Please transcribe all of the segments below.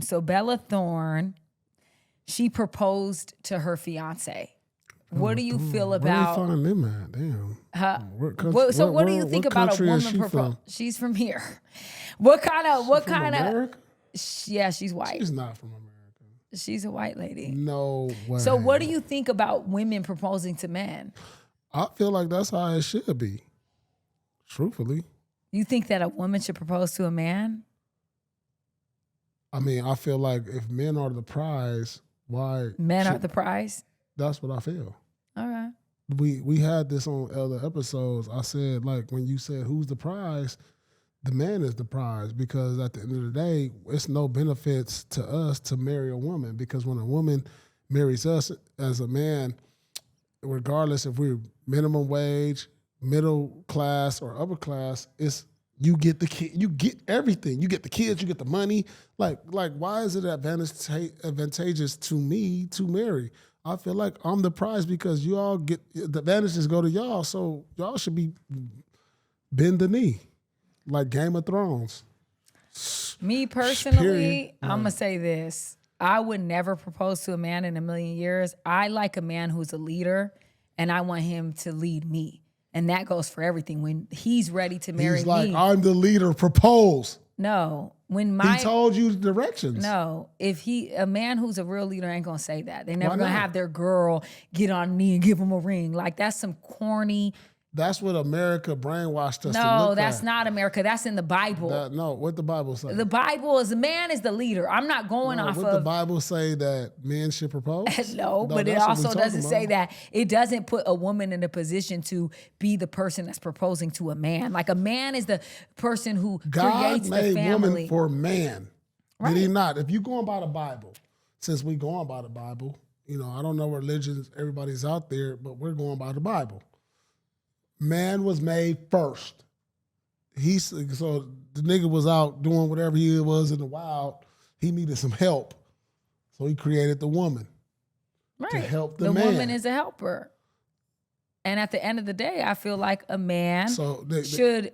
So Bella Thorne, she proposed to her fiance. What do you feel about? Where they find them at? Damn. What do you think about a woman proposing? She's from here. What kind of? America? Yeah, she's white. She's not from America. She's a white lady. No way. So what do you think about women proposing to men? I feel like that's how it should be. Truthfully. You think that a woman should propose to a man? I mean, I feel like if men are the prize, why men are the prize? That's what I feel. All right. We had this on other episodes. I said, like, when you said who's the prize, the man is the prize, because at the end of the day, it's no benefits to us to marry a woman, because when a woman marries us as a man, regardless if we're minimum wage, middle class, or upper class, it's you get the kid, you get everything. You get the kids, you get the money. Like why is it advantageous to me to marry? I feel like I'm the prize because you all get the advantages go to y'all, so y'all should be bend the knee, like Game of Thrones. Me personally, I'm gonna say this: I would never propose to a man in a million years. I like a man who's a leader, and I want him to lead me, and that goes for everything. When he's ready to marry me, he's like, I'm the leader. Propose. No, he told you the directions. No, a man who's a real leader ain't gonna say that. They never gonna have their girl get on a knee and give him a ring. Like, that's some corny. That's what America brainwashed us to look No, that's not America. That's in the Bible. No, what the Bible say? The Bible is, a man is the leader. I'm not going off what the Bible say that men should propose? No, but it also doesn't say that. It doesn't put a woman in a position to be the person that's proposing to a man. Like, a man is the person who creates the family. God made woman for man. Right. Did he not? If you going by the Bible, since we going by the Bible, I don't know what religions everybody's out there, but we're going by the Bible. Man was made first. So the nigga was out doing whatever he was in the wild. He needed some help. So he created the woman. Right. To help the man. The woman is a helper. And at the end of the day, I feel like a man should,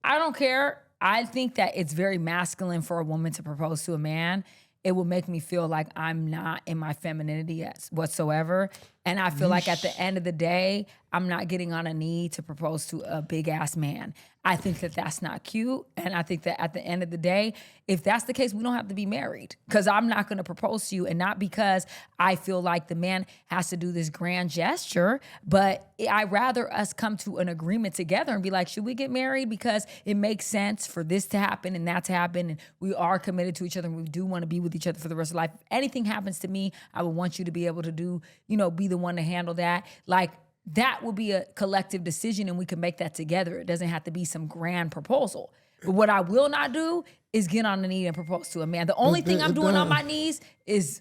I don't care. I think that it's very masculine for a woman to propose to a man. It will make me feel like I'm not in my femininity whatsoever. And I feel like at the end of the day, I'm not getting on a knee to propose to a big ass man. I think that that's not cute. And I think that at the end of the day, if that's the case, we don't have to be married, because I'm not going to propose to you. And not because I feel like the man has to do this grand gesture, but I'd rather us come to an agreement together and be like, should we get married? Because it makes sense for this to happen and that to happen. And we are committed to each other and we do want to be with each other for the rest of life. If anything happens to me, I would want you to be able to be the one to handle that. Like, that will be a collective decision and we can make that together. It doesn't have to be some grand proposal. But what I will not do is get on the knee and propose to a man. The only thing I'm doing on my knees is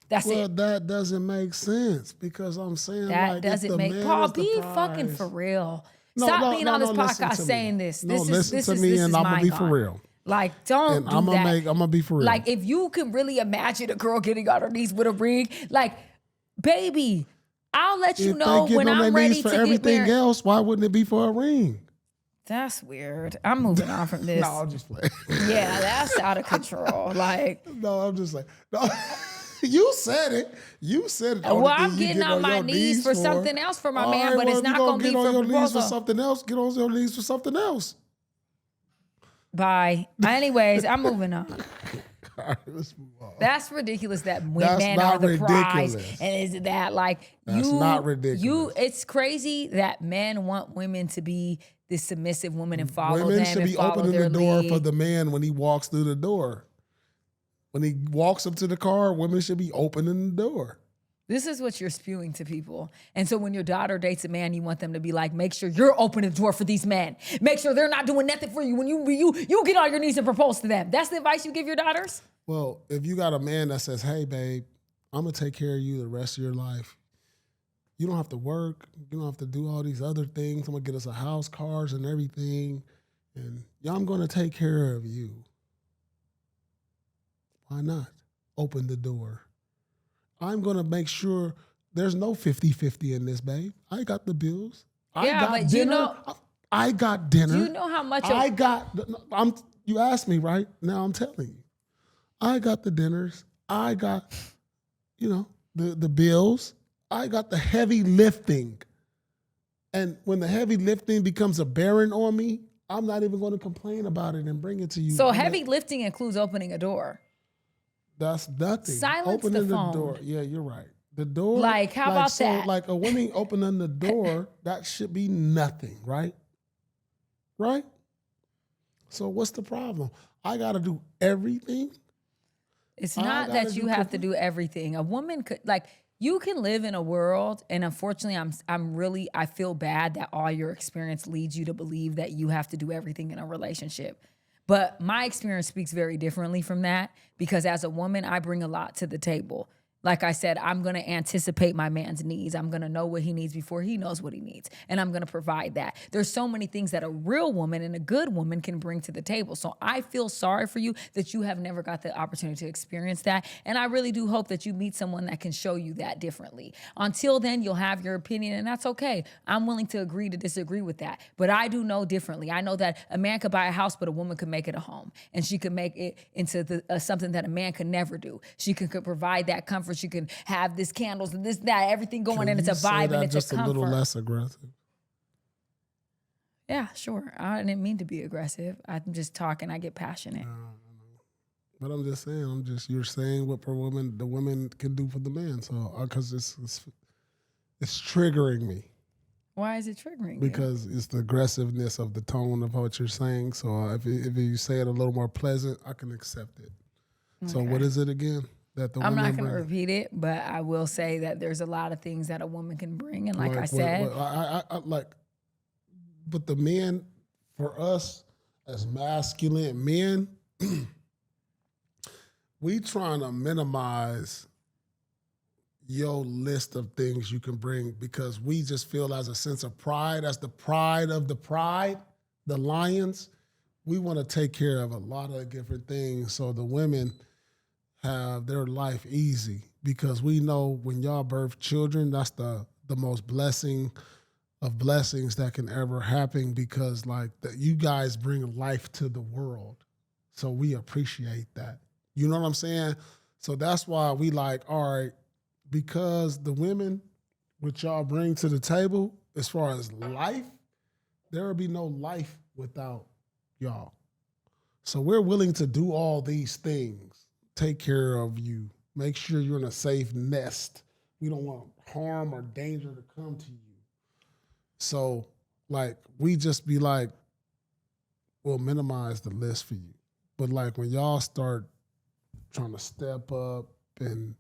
that's it. Well, that doesn't make sense, because I'm saying that doesn't make Paul, be fucking for real. Stop being on this podcast saying this. Listen to me and I'm gonna be for real. Like, don't do that. I'm gonna be for real. Like, if you can really imagine a girl getting on her knees with a ring, like, baby, I'll let you know when I'm ready to get married. Everything else, why wouldn't it be for a ring? That's weird. I'm moving on from this. No, I'm just playing. Yeah, that's out of control. Like, no, I'm just like, no. You said it. You said it. Well, I'm getting on my knees for something else for my man, but it's not going to be for proposal. Get on your knees for something else. Get on your knees for something else. Bye. Anyways, I'm moving on. All right, let's move on. That's ridiculous that men are the prize. And is that like that's not ridiculous. It's crazy that men want women to be this submissive woman and follow them. Women should be opening the door for the man when he walks through the door. When he walks up to the car, women should be opening the door. This is what you're spewing to people. And so when your daughter dates a man, you want them to be like, make sure you're opening the door for these men. Make sure they're not doing nothing for you. When you get on your knees and propose to them. That's the advice you give your daughters? Well, if you got a man that says, hey, babe, I'm going to take care of you the rest of your life. You don't have to work. You don't have to do all these other things. I'm going to get us a house, cars, and everything. And I'm going to take care of you. Why not? Open the door. I'm going to make sure there's no 50-50 in this, babe. I got the bills. I got dinner. I got dinner. Do you know how much you asked me, right? Now I'm telling you. I got the dinners. I got, the bills. I got the heavy lifting. And when the heavy lifting becomes a burden on me, I'm not even going to complain about it and bring it to you. So heavy lifting includes opening a door. That's nothing. Silence opening the phone. Door. Yeah, you're right. The door. Like, how about that? Like a woman opening the door, that should be nothing, right? Right? So what's the problem? I got to do everything? It's not that you have to do everything. A woman could, like, you can live in a world, and unfortunately, I feel bad that all your experience leads you to believe that you have to do everything in a relationship. But my experience speaks very differently from that, because as a woman, I bring a lot to the table. Like I said, I'm going to anticipate my man's needs. I'm going to know what he needs before he knows what he needs. And I'm going to provide that. There's so many things that a real woman and a good woman can bring to the table. So I feel sorry for you that you have never got the opportunity to experience that. And I really do hope that you meet someone that can show you that differently. Until then, you'll have your opinion, and that's okay. I'm willing to agree to disagree with that. But I do know differently. I know that a man could buy a house, but a woman could make it a home. And she could make it into something that a man could never do. She could provide that comfort. She can have this candles and this, that, everything going, and it's a vibe and it's just a comfort. A little less aggressive. Yeah, sure. I didn't mean to be aggressive. I'm just talking. I get passionate. But I'm just saying. You're saying what the woman can do for the man. So because it's triggering me. Why is it triggering? Because it's the aggressiveness of the tone of what you're saying. So if you say it a little more pleasant, I can accept it. Okay. So what is it again? I'm not going to repeat it, but I will say that there's a lot of things that a woman can bring. And like I said, but the men, for us as masculine men, we trying to minimize your list of things you can bring, because we just feel as a sense of pride, as the pride of the pride, the lions, we want to take care of a lot of different things. So the women have their life easy, because we know when y'all birth children, that's the most blessing of blessings that can ever happen, because you guys bring life to the world. So we appreciate that. You know what I'm saying? So that's why we all right, because the women, which y'all bring to the table as far as life, there will be no life without y'all. So we're willing to do all these things. Take care of you. Make sure you're in a safe nest. We don't want harm or danger to come to you. So, we just be we'll minimize the list for you. But when y'all start trying to step up and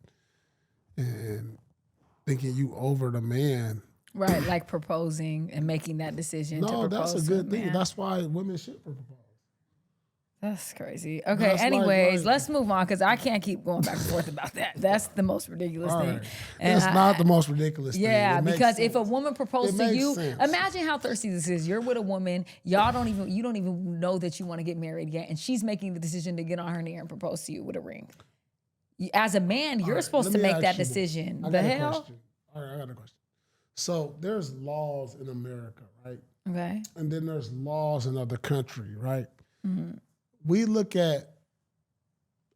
thinking you over the man. Right, like proposing and making that decision to propose. No, that's a good thing. That's why women should propose. That's crazy. Okay, anyways, let's move on, because I can't keep going back and forth about that. That's the most ridiculous thing. And it's not the most ridiculous thing. Yeah, because if a woman proposed to you, imagine how thirsty this is. You're with a woman, you don't even know that you want to get married yet, and she's making the decision to get on her knee and propose to you with a ring. As a man, you're supposed to make that decision. The hell? All right, I got a question. So there's laws in America, right? Okay. And then there's laws in other countries, right? Mm-hmm. We look at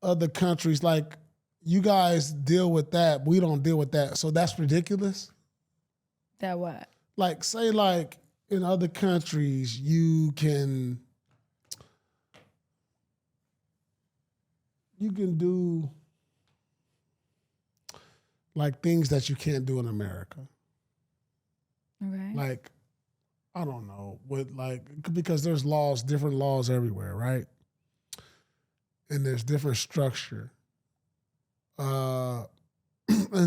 other countries you guys deal with that. We don't deal with that. So that's ridiculous. That what? Say in other countries, you can do things that you can't do in America. Okay. I don't know, because there's different laws everywhere, right? And there's different structure. And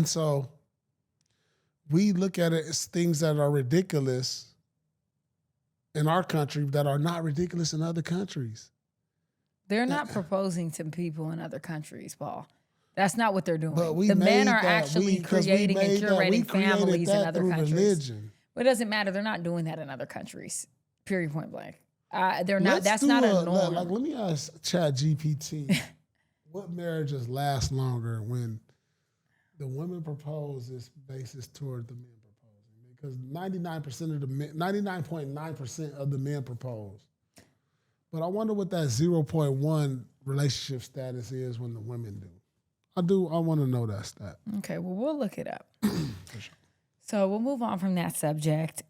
so we look at it as things that are ridiculous in our country that are not ridiculous in other countries. They're not proposing to people in other countries, Paul. That's not what they're doing. The men are actually creating and curating families in other countries. Religion. But it doesn't matter. They're not doing that in other countries. Period, point blank. They're not. That's not a norm. Let me ask ChatGPT, what marriages last longer when the women propose is basis toward the men proposing? Because 99.9% of the men propose. But I wonder what that 0.1 relationship status is when the women do. I want to know that stat. Okay, well, we'll look it up. For sure. So we'll move on from that subject.